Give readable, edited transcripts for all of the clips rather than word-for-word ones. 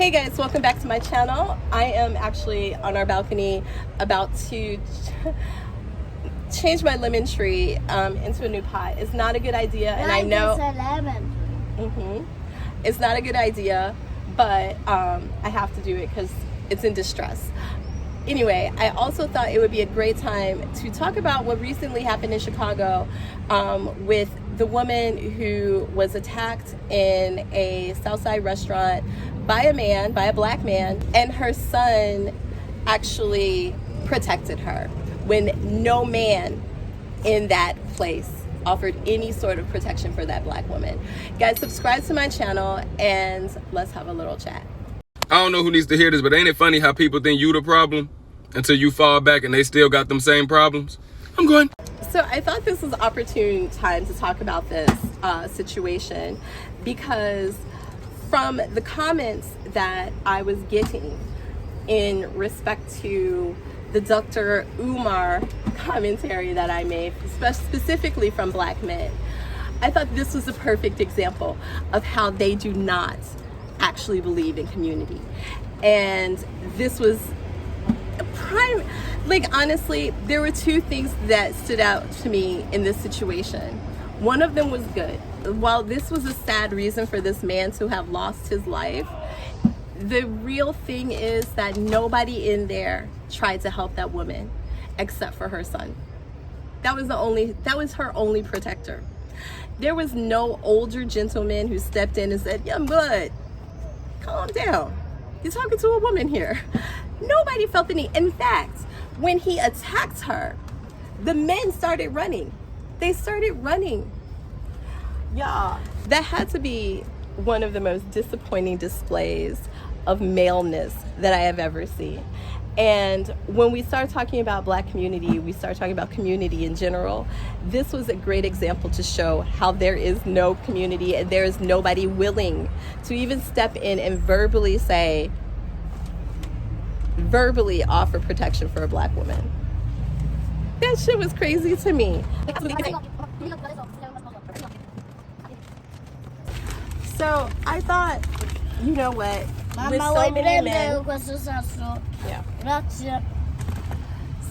Hey guys, welcome back to my channel. I am actually on our balcony about to change my lemon tree into a new pot. It's not a good idea, and I know it's a lemon tree. It's not a good idea, but I have to do it because it's in distress. Anyway, I also thought it would be a great time to talk about what recently happened in Chicago with the woman who was attacked in a Southside restaurant by a black man, and her son actually protected her when no man in that place offered any sort of protection for that black woman. Guys, subscribe to my channel and let's have a little chat. I don't know who needs to hear this, but ain't it funny how people think you the problem until you fall back and they still got them same problems? I'm going. So I thought this was an opportune time to talk about this situation because from the comments that I was getting in respect to the Dr. Umar commentary that I made, specifically from black men, I thought this was a perfect example of how they do not actually believe in community. And this was a prime, like honestly, there were two things that stood out to me in this situation. One of them was good. While this was a sad reason for this man to have lost his life, the real thing is that nobody in there tried to help that woman except for her son. That was her only protector. There was no older gentleman who stepped in and said, "Young blood, calm down. You're talking to a woman here." Nobody felt the need. In fact, when he attacked her, the men started running. They started running. Yeah, that had to be one of the most disappointing displays of maleness that I have ever seen. And when we start talking about black community, we start talking about community in general. This was a great example to show how there is no community and there is nobody willing to even step in and verbally offer protection for a black woman. That shit was crazy to me. So I thought, you know what? With so many men,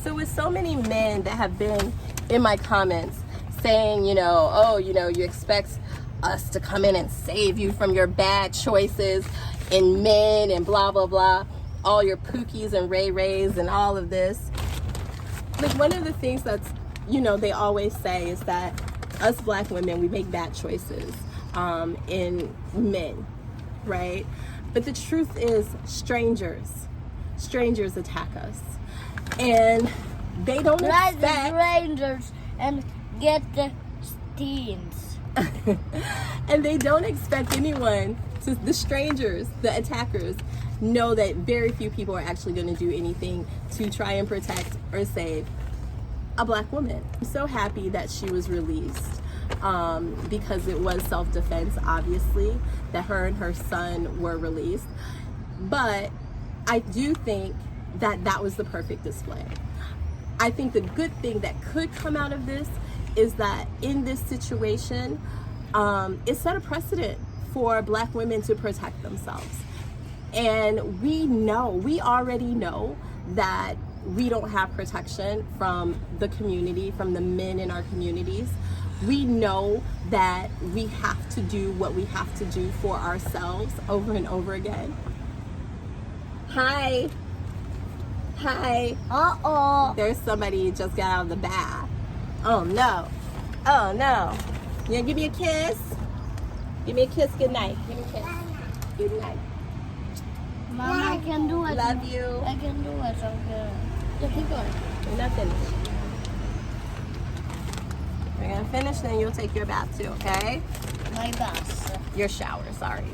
So with so many men that have been in my comments saying, you expect us to come in and save you from your bad choices in men and blah, blah, blah, all your Pookies and Ray Rays and all of this. Like one of the things that's, they always say is that us black women, we make bad choices in men, right? But the truth is strangers attack us, and they don't expect strangers and get the teens. And they don't expect anyone to, the strangers, the attackers, know that very few people are actually going to do anything to try and protect or save a black woman. I'm so happy that she was released because it was self-defense, obviously, that her and her son were released. But I do think that that was the perfect display. I think the good thing that could come out of this is that in this situation, it set a precedent for black women to protect themselves. And we already know that we don't have protection from the community, from the men in our communities. We know that we have to do what we have to do for ourselves over and over again. Hi. Uh-oh. There's somebody who just got out of the bath. Oh no. You gonna give me a kiss? Give me a kiss, good night. Give me a kiss. Good night. Mom, I can do it. Love you. I can do it. Okay. Yeah, keep going. We're not finished. We're gonna finish, then you'll take your bath too, okay? My bath. Your shower, sorry.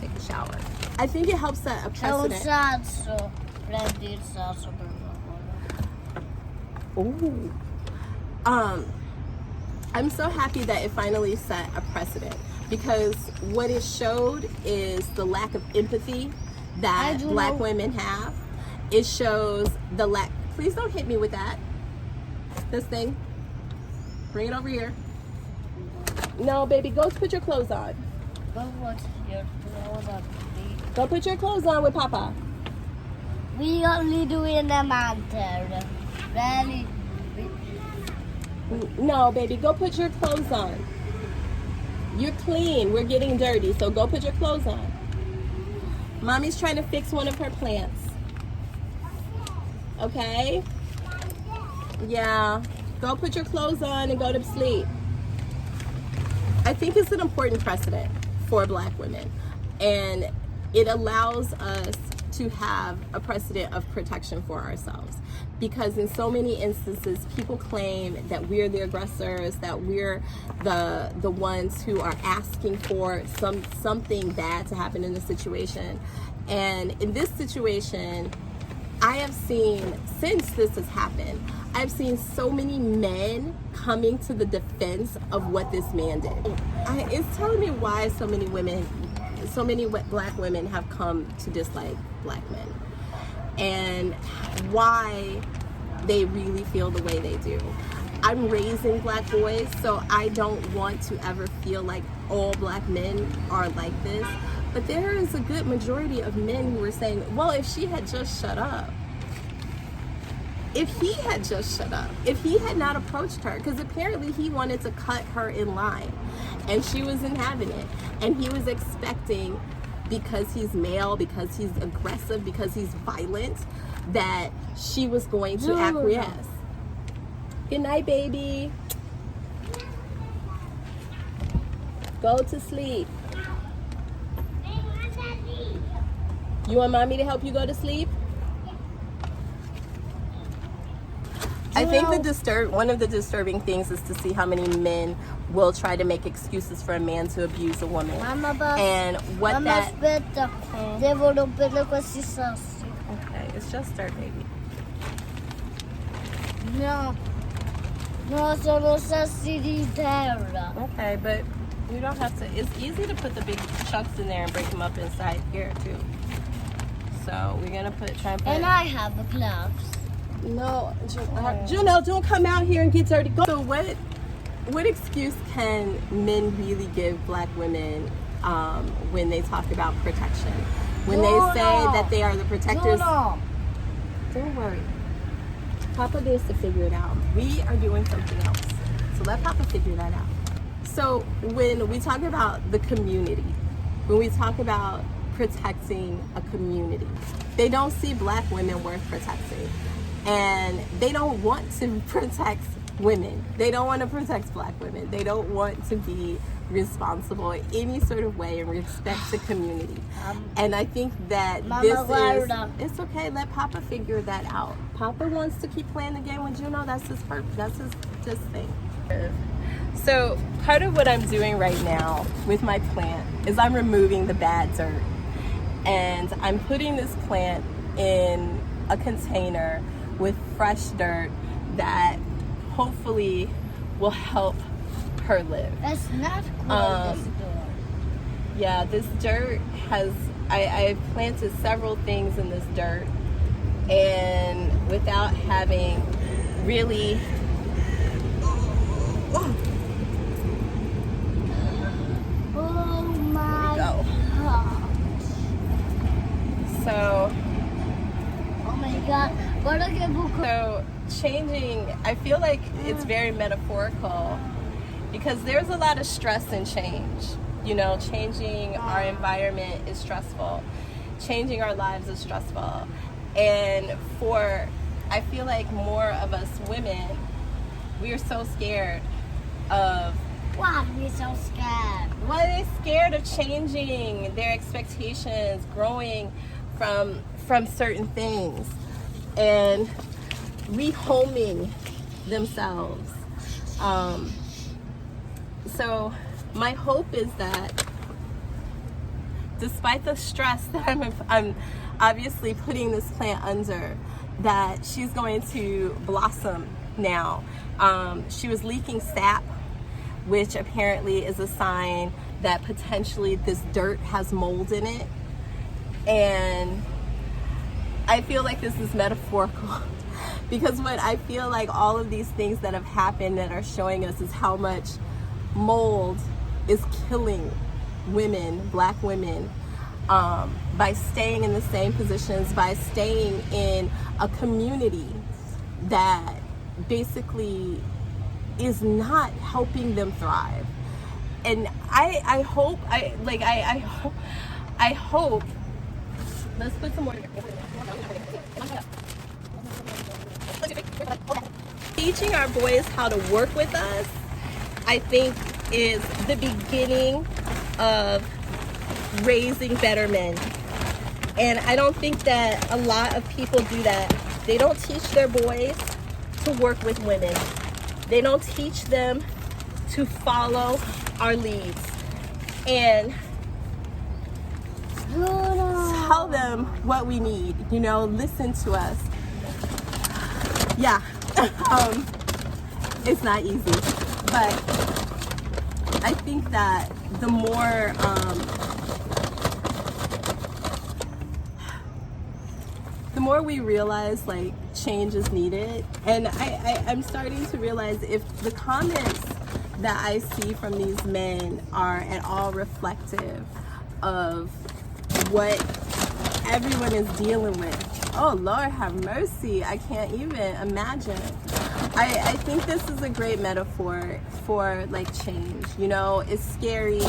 Take a shower. I think it helps set a precedent. Ooh. I'm so happy that it finally set a precedent, because what it showed is the lack of empathy that black women have. It shows the lack. Please don't hit me with that. This thing. Bring it over here. No, baby, go put your clothes on. Go put your clothes on. Go put your clothes on with Papa. We only do in the mountain. Really? No, baby, go put your clothes on. You're clean. We're getting dirty, so go put your clothes on. Mommy's trying to fix one of her plants. Okay? Yeah. Go put your clothes on and go to sleep. I think it's an important precedent for Black women. And it allows us to have a precedent of protection for ourselves. Because in so many instances, people claim that we're the aggressors, that we're the ones who are asking for something bad to happen in the situation. And in this situation, I have seen, since this has happened, I've seen so many men coming to the defense of what this man did. It's telling me why so many Black women have come to dislike Black men, and why they really feel the way they do. I'm raising Black boys, so I don't want to ever feel like all Black men are like this. But there is a good majority of men who are saying, well, if she had just shut up, if he had just shut up, if he had not approached her, because apparently he wanted to cut her in line and she wasn't having it. And he was expecting, because he's male, because he's aggressive, because he's violent, that she was going to acquiesce. Good night, baby. Go to sleep. You want mommy to help you go to sleep? I think one of the disturbing things is to see how many men will try to make excuses for a man to abuse a woman. And what that... Aspetta, devo rompere questi sassi. Okay, it's just dirt, baby. No, sono sassi di terra. Okay, but you don't have to... It's easy to put the big chunks in there and break them up inside here, too. So we're going to try and put... And I have the gloves. No, Juno, don't come out here and get dirty. Go. So what excuse can men really give Black women when they talk about protection? When they say that they are the protectors? Don't worry. Papa needs to figure it out. We are doing something else. So let Papa figure that out. So when we talk about the community, when we talk about protecting a community, they don't see Black women worth protecting. And they don't want to protect women. They don't want to protect Black women. They don't want to be responsible in any sort of way in respect to community. And I think that it's okay, let Papa figure that out. Papa wants to keep playing the game with Juno. That's his purpose. That's his thing. So part of what I'm doing right now with my plant is I'm removing the bad dirt. And I'm putting this plant in a container with fresh dirt that hopefully will help her live. That's not cool, this door. Yeah, this dirt has, I've planted several things in this dirt, and without having really, oh my God. So, oh my God. So changing, I feel like it's very metaphorical, because there's a lot of stress in change. You know, changing our environment is stressful. Changing our lives is stressful. And I feel like more of us women, we are so scared of... Why are we so scared? Why are they scared of changing their expectations, growing from certain things, and rehoming themselves? So my hope is that despite the stress that I'm obviously putting this plant under, that she's going to blossom now. She was leaking sap, which apparently is a sign that potentially this dirt has mold in it. And I feel like this is metaphorical, because what I feel like all of these things that have happened that are showing us is how much mold is killing women, Black women, by staying in the same positions, by staying in a community that basically is not helping them thrive. And I hope, let's put some more. Teaching our boys how to work with us, I think, is the beginning of raising better men. And I don't think that a lot of people do that. They don't teach their boys to work with women. They don't teach them to follow our leads and tell them what we need, listen to us. Yeah. It's not easy, but I think that the more we realize like change is needed, and I'm starting to realize if the comments that I see from these men are at all reflective of what everyone is dealing with. Oh Lord have mercy, I can't even imagine. I think this is a great metaphor for like change. It's scary.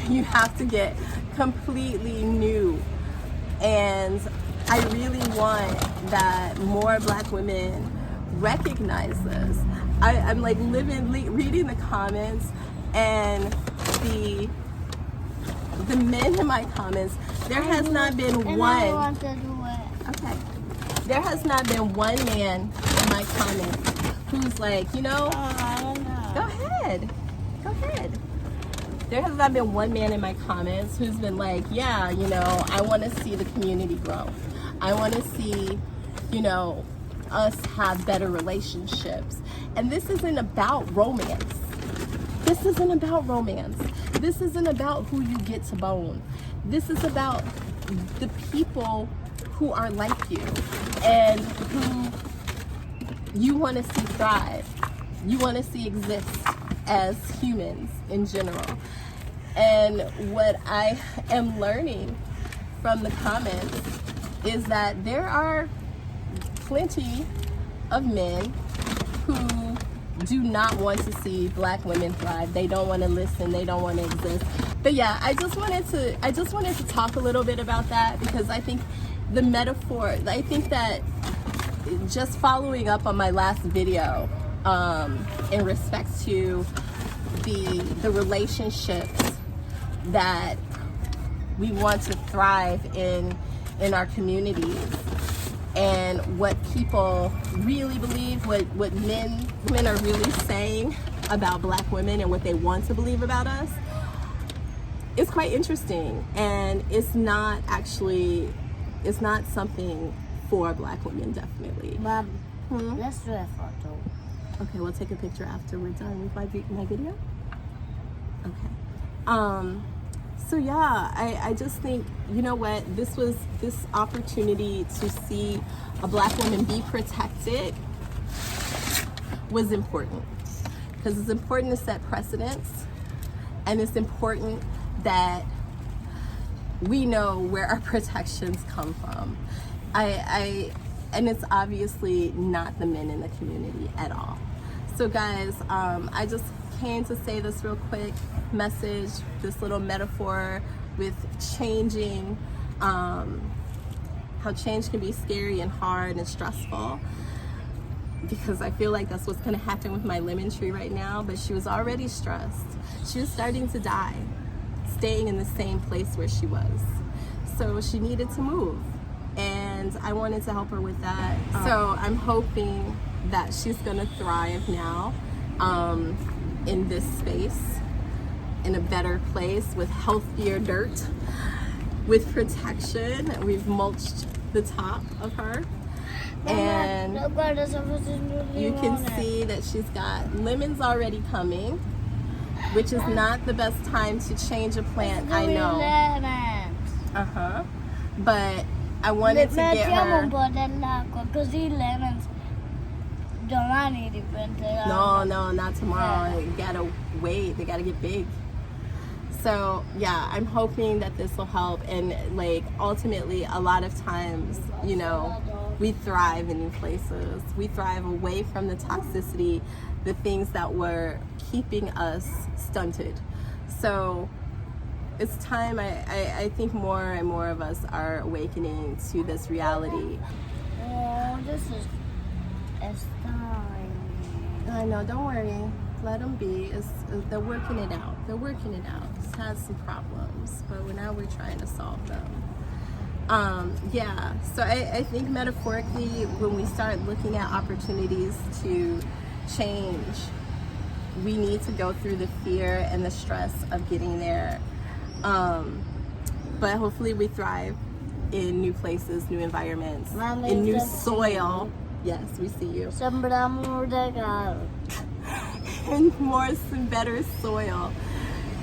You have to get completely new, and I really want that more Black women recognize this. I'm like reading the comments, and the men in my comments, there has not been one. Okay. There has not been one man in my comments who's like, go ahead. There has not been one man in my comments who's been like, yeah, I want to see the community grow. I want to see, us have better relationships. And this isn't about romance. This isn't about romance. This isn't about who you get to bone. This is about the people who are like you and who you want to see thrive. You want to see exist as humans in general. And what I am learning from the comments is that there are plenty of men who do not want to see Black women thrive. They don't want to listen. They don't want to exist. But yeah, I just wanted to talk a little bit about that, because I think the metaphor, I think that just following up on my last video in respect to the relationships that we want to thrive in our communities, and what people really believe, what men are really saying about Black women and what they want to believe about us, is quite interesting. And it's not something for Black women, definitely. Mom, let's do a photo. Okay, we'll take a picture after we're done with my video. Okay. So yeah, I just think, this opportunity to see a Black woman be protected was important, because it's important to set precedents, and it's important that we know where our protections come from. And it's obviously not the men in the community at all. So guys, I just came to say this real quick message, this little metaphor with changing, how change can be scary and hard and stressful, because I feel like that's what's going to happen with my lemon tree right now. But she was already stressed. She was starting to die, staying in the same place where she was. So she needed to move, and I wanted to help her with that. So I'm hoping that she's going to thrive now in this space, in a better place, with healthier dirt, with protection. We've mulched the top of her, and you can see that she's got lemons already coming, which is not the best time to change a plant, I know. But I wanted to get her. No, not tomorrow. You gotta wait. They gotta get big. So yeah, I'm hoping that this will help. And like ultimately, a lot of times, you know, we thrive in new places. We thrive away from the toxicity, the things that were keeping us stunted. So it's time, I think more and more of us are awakening to this reality. Oh, this is time. I know, don't worry. Let them be. They're working it out. They're working it out. It's had some problems, but now we're trying to solve them. Yeah, so I think metaphorically, when we start looking at opportunities to change, we need to go through the fear and the stress of getting there. But hopefully we thrive in new places, new environments, Mommy, in new just soil. Yes, we see you. And some better soil,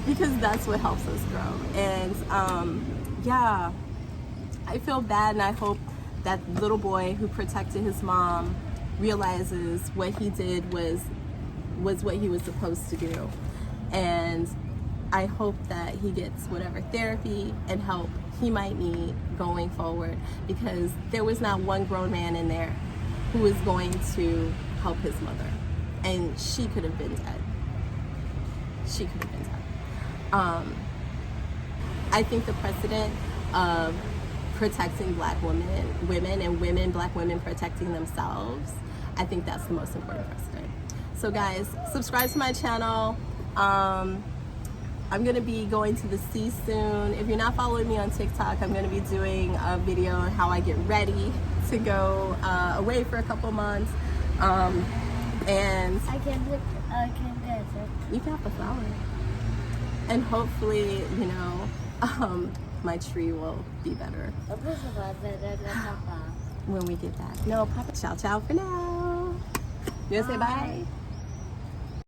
because that's what helps us grow. And yeah, I feel bad, and I hope that little boy who protected his mom realizes what he did was what he was supposed to do. And I hope that he gets whatever therapy and help he might need going forward, because there was not one grown man in there who was going to help his mother. And she could have been dead. She could have been dead. I think the precedent of protecting black women and black women protecting themselves, I think that's the most important precedent. So guys, subscribe to my channel. I'm gonna be going to the sea soon. If you're not following me on TikTok, I'm gonna be doing a video on how I get ready to go away for a couple months. And I can get it. you can have the flower. And hopefully, you know, my tree will be better when we get back. No, Papa, ciao, ciao for now. You wanna say bye?